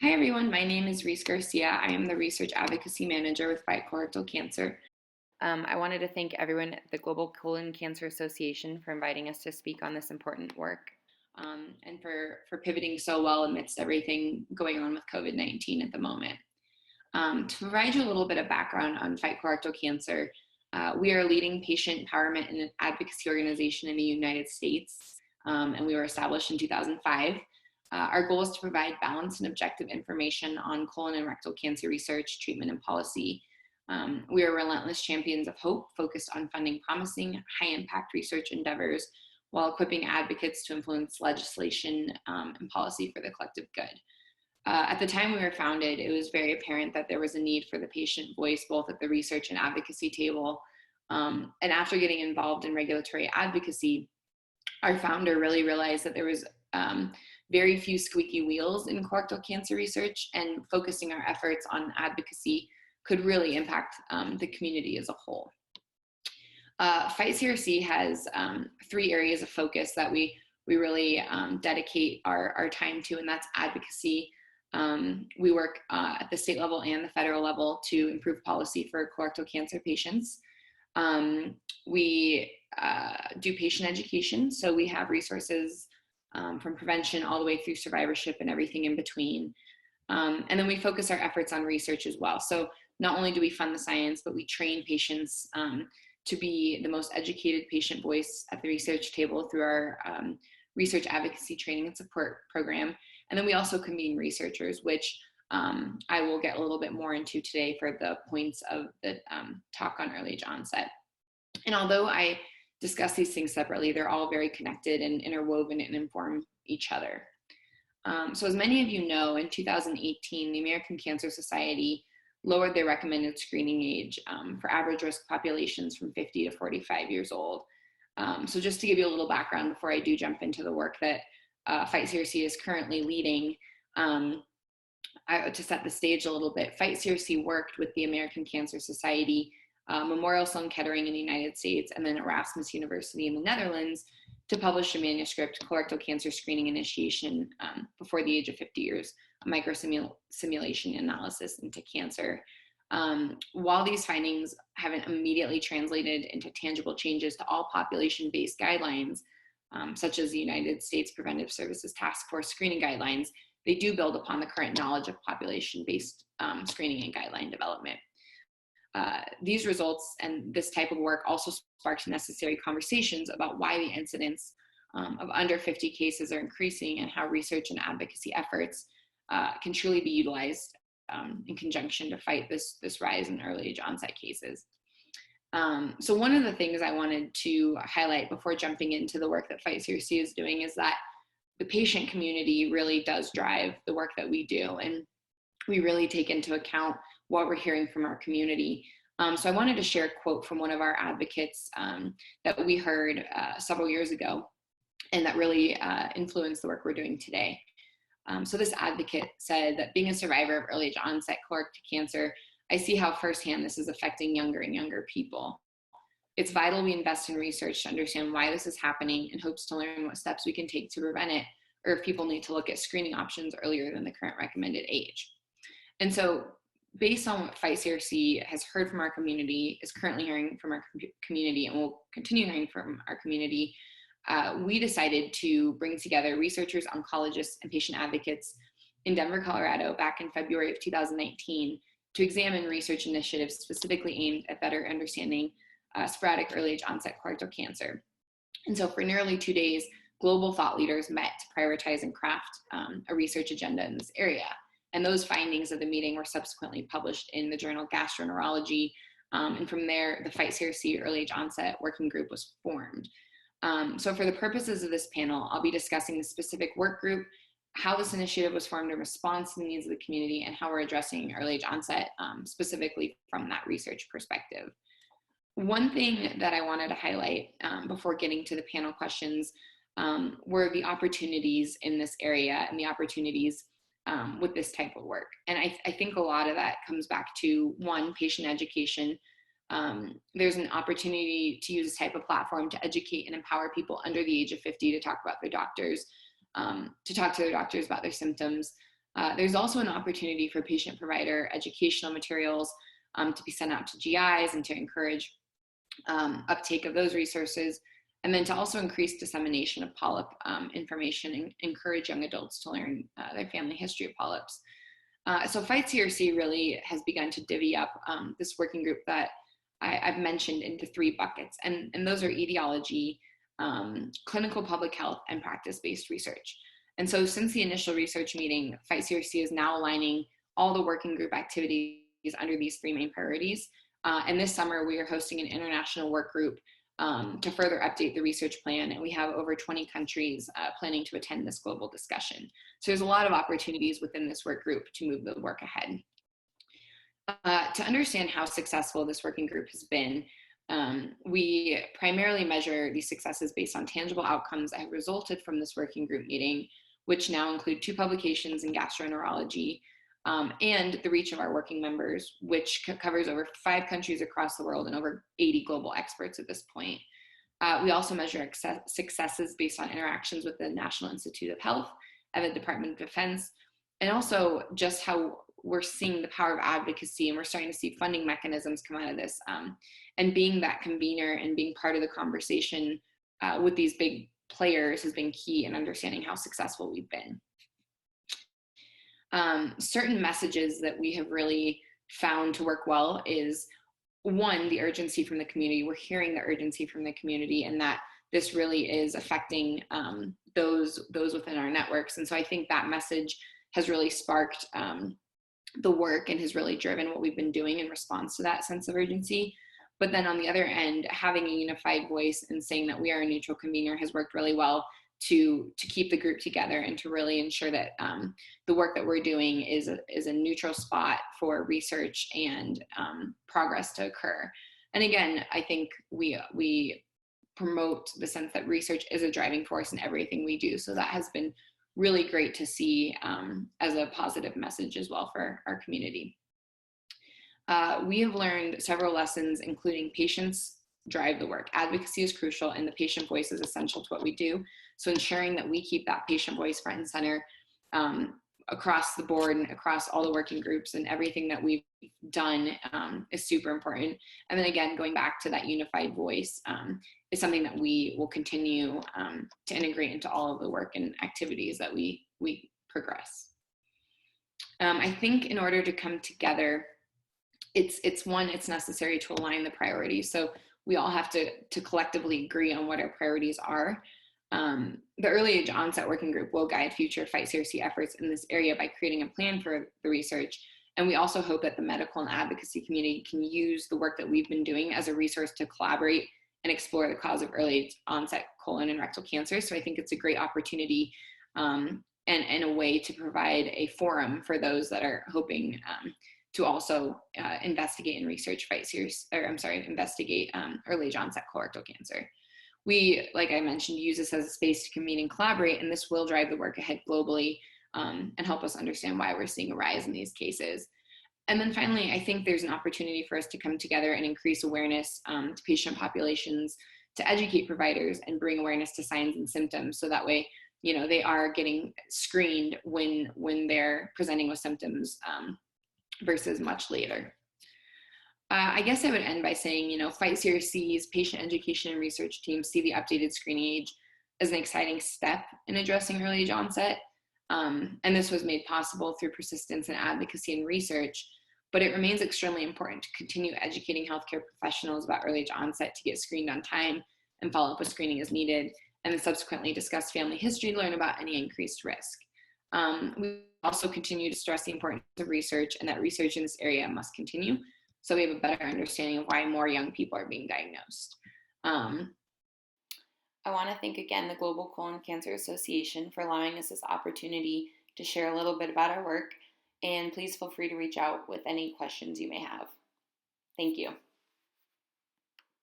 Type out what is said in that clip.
Hi everyone, my name is Reese Garcia. I am the Research Advocacy Manager with Fight Colorectal Cancer. I wanted to thank everyone at the Global Colon Cancer Association for inviting us to speak on this important work and for pivoting so well amidst everything going on with COVID-19 at the moment. To provide you a little bit of background on Fight Colorectal Cancer, we are a leading patient empowerment and advocacy organization in the United States, and we were established in 2005. Our goal is to provide balanced and objective information on colon and rectal cancer research, treatment, and policy. We are relentless champions of hope, focused on funding promising, high-impact research endeavors while equipping advocates to influence legislation and policy for the collective good. At the time we were founded, it was very apparent that there was a need for the patient voice, both at the research and advocacy table. And after getting involved in regulatory advocacy, our founder really realized that there was very few squeaky wheels in colorectal cancer research, and focusing our efforts on advocacy could really impact the community as a whole. Fight CRC has 3 areas of focus that we really dedicate our time to, and that's advocacy. We work at the state level and the federal level to improve policy for colorectal cancer patients. We do patient education, so we have resources from prevention all the way through survivorship and everything in between. And then we focus our efforts on research as well. So not only do we fund the science, but we train patients to be the most educated patient voice at the research table through our research advocacy training and support program. And then we also convene researchers, which I will get a little bit more into today for the points of the talk on early age onset. And although I discuss these things separately, they're all very connected and interwoven and inform each other. So as many of you know, in 2018, the American Cancer Society lowered their recommended screening age for average risk populations from 50 to 45 years old. So just to give you a little background before I do jump into the work that Fight CRC is currently leading, to set the stage a little bit, Fight CRC worked with the American Cancer Society, Memorial Sloan Kettering in the United States, and then Erasmus University in the Netherlands to publish a manuscript, Colorectal Cancer Screening Initiation Before the Age of 50 Years, a microsimulation analysis into cancer. While these findings haven't immediately translated into tangible changes to all population-based guidelines, such as the United States Preventive Services Task Force screening guidelines, they do build upon the current knowledge of population-based screening and guideline development. These results and this type of work also sparks necessary conversations about why the incidence of under 50 cases are increasing and how research and advocacy efforts can truly be utilized in conjunction to fight this rise in early age onset cases. So one of the things I wanted to highlight before jumping into the work that Fight CRC is doing is that the patient community really does drive the work that we do, and we really take into account what we're hearing from our community. So I wanted to share a quote from one of our advocates that we heard several years ago, and that really influenced the work we're doing today. So this advocate said that being a survivor of early age onset colorectal cancer, I see how firsthand this is affecting younger and younger people. It's vital we invest in research to understand why this is happening in hopes to learn what steps we can take to prevent it, or if people need to look at screening options earlier than the current recommended age. And so based on what Fight CRC has heard from our community, is currently hearing from our community, and will continue hearing from our community, we decided to bring together researchers, oncologists, and patient advocates in Denver, Colorado back in February of 2019 to examine research initiatives specifically aimed at better understanding sporadic early age onset colorectal cancer. And so for nearly 2 days, global thought leaders met to prioritize and craft a research agenda in this area. And those findings of the meeting were subsequently published in the journal Gastroenterology. And from there, the Fight CRC Early Age Onset Working Group was formed. So for the purposes of this panel, I'll be discussing the specific work group, how this initiative was formed in response to the needs of the community, and how we're addressing early age onset specifically from that research perspective. One thing that I wanted to highlight before getting to the panel questions were the opportunities in this area and the opportunities with this type of work. And I think a lot of that comes back to, one, patient education. There's an opportunity to use this type of platform to educate and empower people under the age of 50 to talk about their doctors, to talk to their doctors about their symptoms, There's also an opportunity for patient-provider educational materials to be sent out to GIs and to encourage uptake of those resources, and then to also increase dissemination of polyp information and encourage young adults to learn their family history of polyps. So Fight CRC really has begun to divvy up this working group that I've mentioned into 3 buckets, and those are etiology, clinical public health, and practice-based research. And so since the initial research meeting, Fight CRC is now aligning all the working group activities under these 3 main priorities. And this summer, we are hosting an international work group to further update the research plan, and we have over 20 countries planning to attend this global discussion. So there's a lot of opportunities within this work group to move the work ahead. To understand how successful this working group has been, we primarily measure these successes based on tangible outcomes that have resulted from this working group meeting, which now include 2 publications in gastroenterology, and the reach of our working members, which covers over 5 countries across the world and over 80 global experts at this point. We also measure successes based on interactions with the National Institute of Health and the Department of Defense, and also just how we're seeing the power of advocacy, and we're starting to see funding mechanisms come out of this. And being that convener and being part of the conversation with these big players has been key in understanding how successful we've been. Certain messages that we have really found to work well is, 1, the urgency from the community. We're hearing the urgency from the community, and that this really is affecting those within our networks. And so I think that message has really sparked the work and has really driven what we've been doing in response to that sense of urgency. But then on the other end, having a unified voice and saying that we are a neutral convener has worked really well to keep the group together and to really ensure that the work that we're doing is a neutral spot for research and progress to occur. And again, I think we promote the sense that research is a driving force in everything we do. So that has been really great to see as a positive message as well for our community. We have learned several lessons, including patients drive the work. Advocacy is crucial, and the patient voice is essential to what we do. So ensuring that we keep that patient voice front and center across the board and across all the working groups and everything that we've done is super important. And then again, going back to that unified voice is something that we will continue to integrate into all of the work and activities that we progress. I think in order to come together, it's necessary to align the priorities. So we all have to collectively agree on what our priorities are. The early age onset working group will guide future Fight CRC efforts in this area by creating a plan for the research. And we also hope that the medical and advocacy community can use the work that we've been doing as a resource to collaborate and explore the cause of early age onset colon and rectal cancer. So I think it's a great opportunity and a way to provide a forum for those that are hoping to also investigate and research investigate early age onset colorectal cancer. We, like I mentioned, use this as a space to convene and collaborate, and this will drive the work ahead globally and help us understand why we're seeing a rise in these cases. And then finally, I think there's an opportunity for us to come together and increase awareness to patient populations, to educate providers and bring awareness to signs and symptoms. So that way, they are getting screened when they're presenting with symptoms versus much later. I guess I would end by saying, Fight CRC's patient education and research teams see the updated screening age as an exciting step in addressing early age onset. And this was made possible through persistence and advocacy and research, but it remains extremely important to continue educating healthcare professionals about early age onset, to get screened on time and follow up with screening as needed, and then subsequently discuss family history to learn about any increased risk. We also continue to stress the importance of research, and that research in this area must continue, so we have a better understanding of why more young people are being diagnosed. I want to thank again the Global Colon Cancer Association for allowing us this opportunity to share a little bit about our work, and please feel free to reach out with any questions you may have. Thank you.